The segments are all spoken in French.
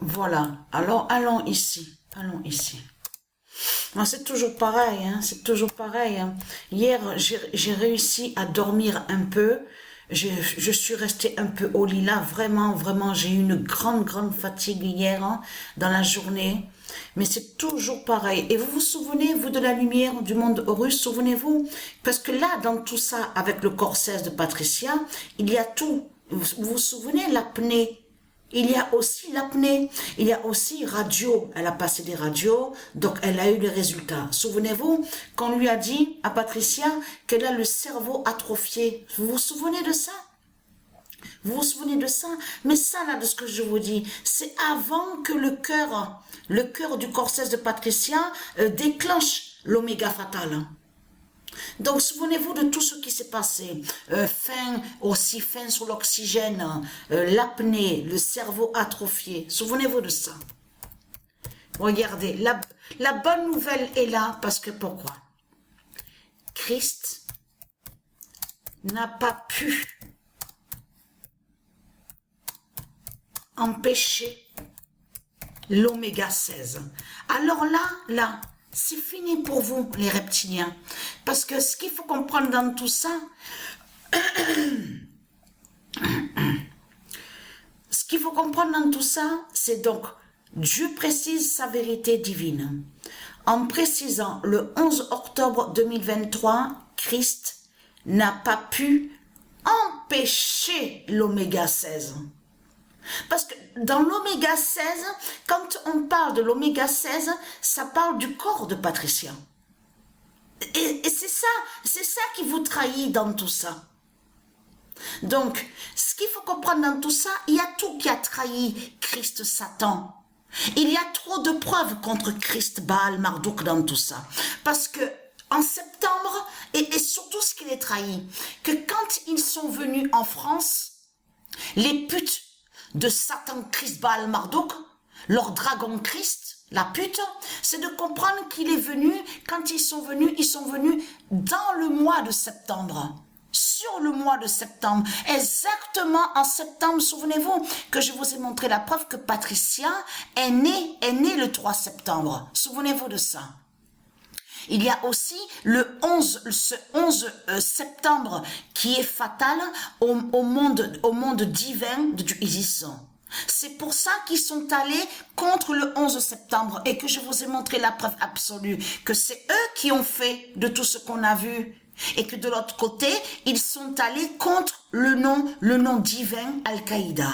Voilà. Alors, allons ici. Allons ici. Non, c'est toujours pareil, hein, c'est toujours pareil. Hein. Hier, j'ai réussi à dormir un peu. Je suis restée un peu au lit là. Vraiment, vraiment, j'ai eu une grande, grande fatigue hier hein, dans la journée. Mais c'est toujours pareil. Et vous vous souvenez, vous, de la lumière du monde russe, souvenez-vous? Parce que là, dans tout ça, avec le corset de Patricia, il y a tout. Vous vous souvenez, l'apnée? Il y a aussi l'apnée, il y a aussi radio. Elle a passé des radios, donc elle a eu les résultats. Souvenez-vous qu'on lui a dit à Patricia qu'elle a le cerveau atrophié. Vous vous souvenez de ça? Vous vous souvenez de ça? Mais ça, là, de ce que je vous dis, c'est avant que le cœur du corset de Patricia déclenche l'oméga fatal. Donc, souvenez-vous de tout ce qui s'est passé. Fin sur l'oxygène, l'apnée, le cerveau atrophié. Souvenez-vous de ça. Regardez, la bonne nouvelle est là parce que pourquoi? Christ n'a pas pu empêcher l'oméga 16. Alors là, c'est fini pour vous, les reptiliens. Parce que ce qu'il faut comprendre dans tout ça, c'est donc, Dieu précise sa vérité divine. En précisant le 11 octobre 2023, Christ n'a pas pu empêcher l'oméga 16. Parce que dans l'oméga 16, quand on parle de l'oméga 16, ça parle du corps de Patricia. Et c'est ça qui vous trahit dans tout ça. Donc, ce qu'il faut comprendre dans tout ça, il y a tout qui a trahi Christ Satan. Il y a trop de preuves contre Christ Baal Marduk dans tout ça. Parce que en septembre, et surtout ce qu'il est trahi, que quand ils sont venus en France, les putes de Satan Christ Baal Marduk, leur dragon Christ, la pute, c'est de comprendre qu'il est venu, quand ils sont venus dans le mois de septembre. Sur le mois de septembre, exactement en septembre, souvenez-vous que je vous ai montré la preuve que Patricia est née le 3 septembre. Souvenez-vous de ça. Il y a aussi ce 11 septembre qui est fatal au monde divin du Isis. C'est pour ça qu'ils sont allés contre le 11 septembre et que je vous ai montré la preuve absolue que c'est eux qui ont fait de tout ce qu'on a vu. Et que de l'autre côté, ils sont allés contre le nom divin Al-Qaïda.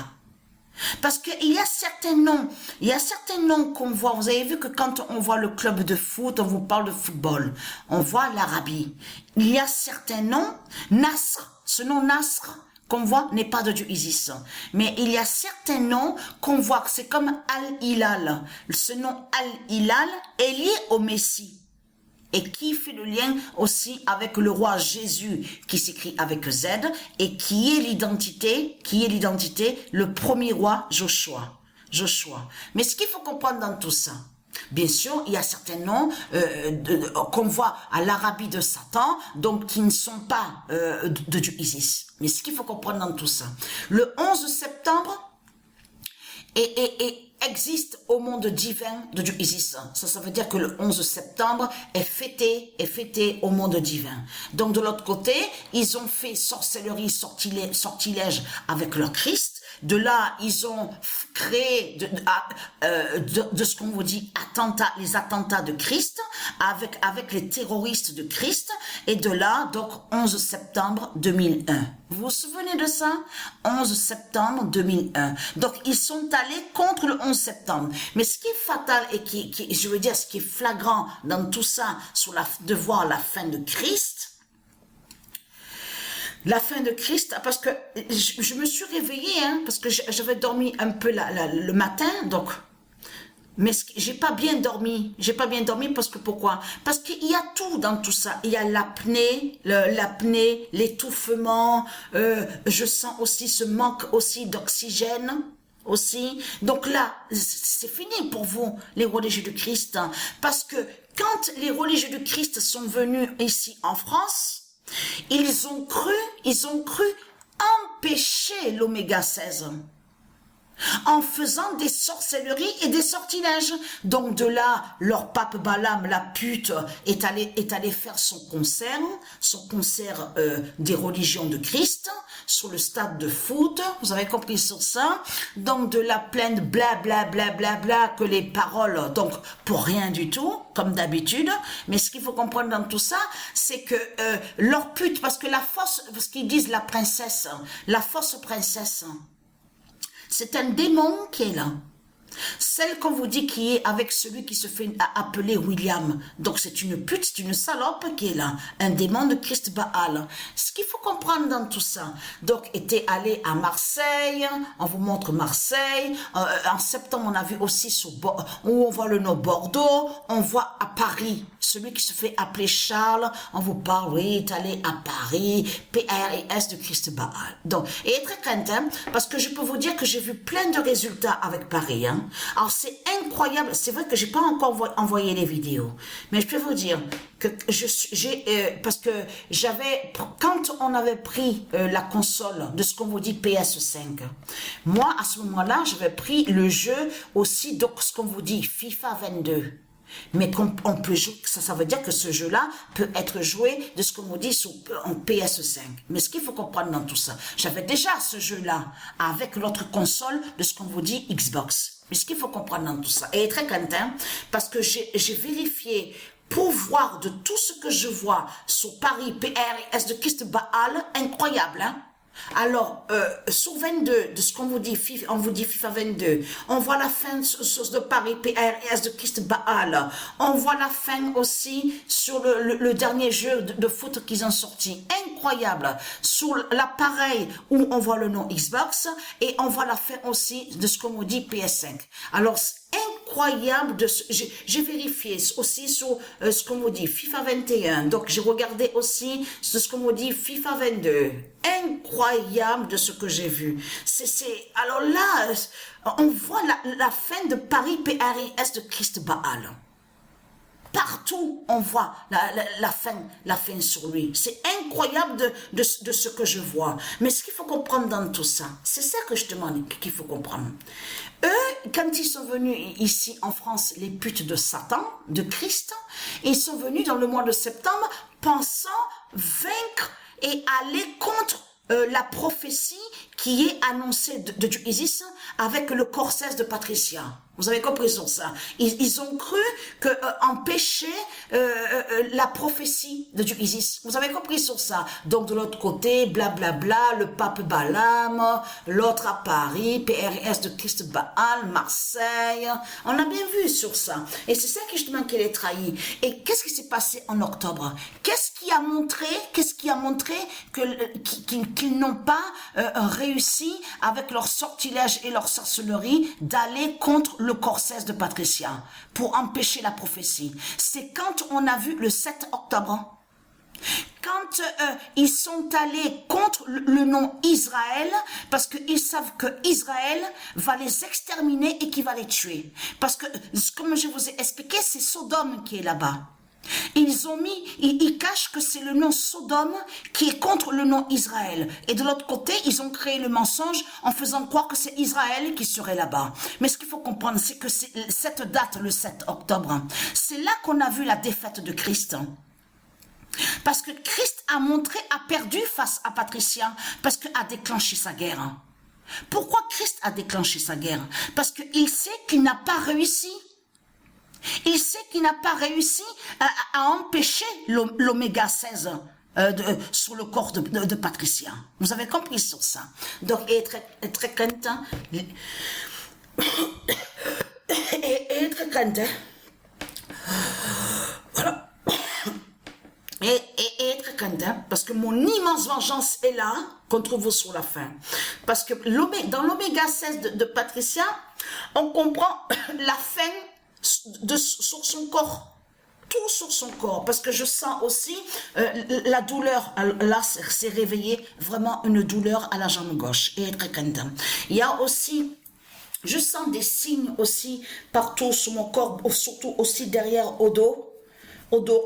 Parce qu'il y a certains noms qu'on voit. Vous avez vu que quand on voit le club de foot, on vous parle de football. On voit l'Arabie. Il y a certains noms, Nasr, ce nom Nasr qu'on voit n'est pas de Dieu Isis. Mais il y a certains noms qu'on voit que c'est comme Al-Hilal. Ce nom Al-Hilal est lié au Messie. Et qui fait le lien aussi avec le roi Jésus qui s'écrit avec Z et qui est l'identité, le premier roi Joshua. Mais ce qu'il faut comprendre dans tout ça, bien sûr, il y a certains noms qu'on voit à l'Arabie de Satan, donc qui ne sont pas de Dieu Isis. Mais ce qu'il faut comprendre dans tout ça, le 11 septembre existe au monde divin de Dieu Isis. Ça veut dire que le 11 septembre est fêté au monde divin. Donc de l'autre côté, ils ont fait sorcellerie, sortilège avec leur Christ. De là, ils ont créé de ce qu'on vous dit les attentats de Christ avec les terroristes de Christ. Et de là, donc 11 septembre 2001. Vous vous souvenez de ça? 11 septembre 2001. Donc ils sont allés contre le 11 septembre. Mais ce qui est fatal et ce qui est flagrant dans tout ça, de voir la fin de Christ. La fin de Christ, parce que je me suis réveillée, parce que j'avais dormi un peu le matin, donc, mais j'ai pas bien dormi. Parce que pourquoi? Parce qu'il y a tout dans tout ça. Il y a l'apnée, l'étouffement. Je sens aussi ce manque aussi d'oxygène. Aussi. Donc là, c'est fini pour vous, les religieux du Christ. Parce que quand les religieux du Christ sont venus ici en France, ils ont cru empêcher l'oméga 16. en faisant des sorcelleries et des sortilèges. Donc de là, leur pape Balaam, la pute, est allé faire son concert des religions de Christ, sur le stade de foot, vous avez compris sur ça. Donc de la plainte bla bla bla bla bla, que les paroles, donc pour rien du tout, comme d'habitude. Mais ce qu'il faut comprendre dans tout ça, c'est que leur pute, parce que la fausse, ce qu'ils disent la princesse, la fausse princesse, c'est un démon qui est là. Celle qu'on vous dit qui est avec celui qui se fait appeler William. Donc c'est une pute, c'est une salope qui est là. Un démon de Christ Baal. Ce qu'il faut comprendre dans tout ça. Donc était allé à Marseille. On vous montre Marseille. En septembre on a vu aussi où on voit le nom Bordeaux. On voit à Paris celui qui se fait appeler Charles. On vous parle, oui, est allé à Paris. P-A-R-I-S de Christ Baal. Donc, et très crainte, hein, parce que je peux vous dire que j'ai vu plein de résultats avec Paris. Hein. Alors c'est incroyable, c'est vrai que j'ai pas encore envoyé les vidéos, mais je peux vous dire que parce que quand on avait pris la console de ce qu'on vous dit PS5, moi à ce moment-là j'avais pris le jeu aussi, donc ce qu'on vous dit FIFA 22. Mais on peut jouer, ça veut dire que ce jeu-là peut être joué de ce qu'on nous dit en PS5. Mais ce qu'il faut comprendre dans tout ça, j'avais déjà ce jeu-là avec l'autre console de ce qu'on vous dit Xbox. Mais ce qu'il faut comprendre dans tout ça, et très content, parce que j'ai vérifié pour voir de tout ce que je vois sur Paris, PRS de Christ Baal, incroyable, hein? Alors, sur 22, de ce qu'on vous dit, on vous dit FIFA 22, on voit la fin de Paris, PRS de Christ Baal, on voit la fin aussi sur le dernier jeu de foot qu'ils ont sorti, incroyable, sur l'appareil où on voit le nom Xbox, et on voit la fin aussi de ce qu'on vous dit PS5. Alors, incroyable, j'ai vérifié aussi sur ce qu'on vous dit FIFA 21, donc j'ai regardé aussi ce qu'on vous dit FIFA 22, incroyable de ce que j'ai vu. Alors là, on voit la fin de Paris PRIS de Christ Baal. Partout, on voit la fin sur lui. C'est incroyable de ce que je vois. Mais ce qu'il faut comprendre dans tout ça, c'est ça que je demande qu'il faut comprendre. Eux, quand ils sont venus ici en France, les putes de Satan, de Christ, ils sont venus dans le mois de septembre pensant vaincre et aller contre la prophétie qui est annoncée de Dieu Isis avec le corset de Patricia. Vous avez compris sur ça. Ils ont cru que empêcher la prophétie de Dieu Isis. Vous avez compris sur ça. Donc de l'autre côté, blablabla, le pape Balaam, l'autre à Paris, PRS de Christ Baal, Marseille. On a bien vu sur ça. Et c'est ça que je demande qu'elle est trahie. Et qu'est-ce qui s'est passé en octobre? Qu'est-ce qui a montré qu'ils n'ont pas réussi avec leur sortilège et leur sorcellerie d'aller contre le corset de Patricia pour empêcher la prophétie? C'est quand on a vu le 7 octobre, quand ils sont allés contre le nom Israël, parce qu'ils savent que Israël va les exterminer et qu'il va les tuer. Parce que, comme je vous ai expliqué, c'est Sodome qui est là-bas. Ils cachent que c'est le nom Sodome qui est contre le nom Israël. Et de l'autre côté, ils ont créé le mensonge en faisant croire que c'est Israël qui serait là-bas. Mais ce qu'il faut comprendre, c'est que cette date, le 7 octobre, c'est là qu'on a vu la défaite de Christ. Parce que Christ a perdu face à Patricia, parce qu'il a déclenché sa guerre. Pourquoi Christ a déclenché sa guerre? Parce qu'il sait qu'il n'a pas réussi. Il sait qu'il n'a pas réussi à empêcher l'oméga 16 sur le corps de Patricia. Vous avez compris sur ça. Donc, il est très content. Et très content. Voilà. Et très content, parce que mon immense vengeance est là contre vous sur la fin. Parce que dans l'oméga 16 de Patricia, on comprend la fin sur son corps, tout sur son corps, parce que je sens aussi la douleur. Là, c'est réveillé vraiment une douleur à la jambe gauche, et très content. Il y a aussi, je sens des signes aussi partout sur mon corps, surtout aussi derrière au dos,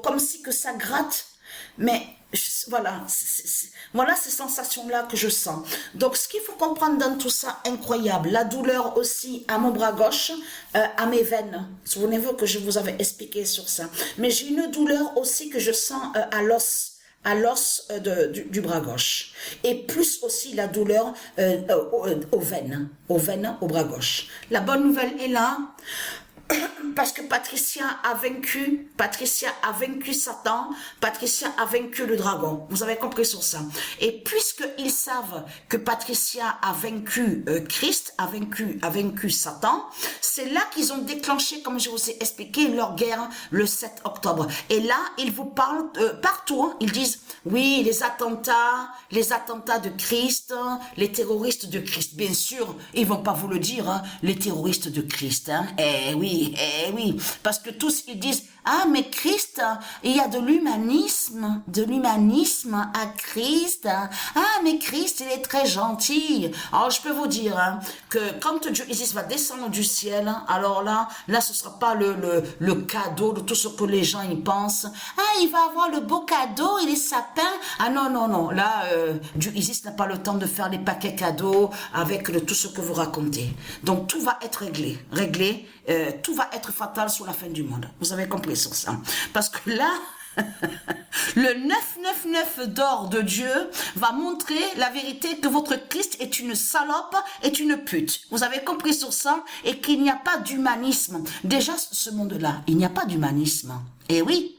comme si que ça gratte, mais Voilà, voilà ces sensations-là que je sens. Donc, ce qu'il faut comprendre dans tout ça, incroyable, la douleur aussi à mon bras gauche, à mes veines. Souvenez-vous que je vous avais expliqué sur ça. Mais j'ai une douleur aussi que je sens à l'os du bras gauche. Et plus aussi la douleur aux veines, au bras gauche. La bonne nouvelle est là. Parce que Patricia a vaincu Satan, Patricia a vaincu le dragon. Vous avez compris sur ça. Et puisqu'ils savent que Patricia a vaincu Christ, a vaincu Satan, c'est là qu'ils ont déclenché, comme je vous ai expliqué, leur guerre le 7 octobre. Et là, ils vous parlent partout, hein, ils disent, oui, les attentats de Christ, les terroristes de Christ. Bien sûr, ils vont pas vous le dire, hein, les terroristes de Christ. Hein. Eh oui, parce que tous ils disent, ah mais Christ, il y a de l'humanisme à Christ. Ah mais Christ, il est très gentil. Alors je peux vous dire hein, que quand Dieu Isis va descendre du ciel, hein, alors là ce sera pas le cadeau de tout ce que les gens y pensent. Ah, il va avoir le beau cadeau et les sapins. Ah non, là Dieu Isis n'a pas le temps de faire les paquets cadeaux avec tout ce que vous racontez. Donc tout va être réglé. Tout va être fatal sur la fin du monde. Vous avez compris sur ça. Parce que là, le 999 d'or de Dieu va montrer la vérité que votre Christ est une salope, est une pute. Vous avez compris sur ça? Et qu'il n'y a pas d'humanisme. Déjà, ce monde-là, il n'y a pas d'humanisme. Eh oui.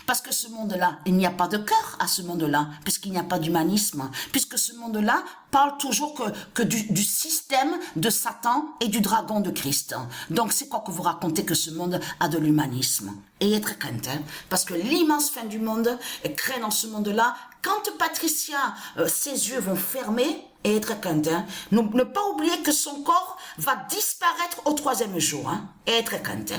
Parce que ce monde-là, il n'y a pas de cœur à ce monde-là, puisqu'il n'y a pas d'humanisme, puisque ce monde-là parle toujours que du système de Satan et du dragon de Christ. Donc c'est quoi que vous racontez que ce monde a de l'humanisme? Et être crainte, hein, parce que l'immense fin du monde crée dans ce monde-là. Quand Patricia, ses yeux vont fermer, et être crainte, hein, ne pas oublier que son corps va disparaître au 3e jour, hein, et être crainte.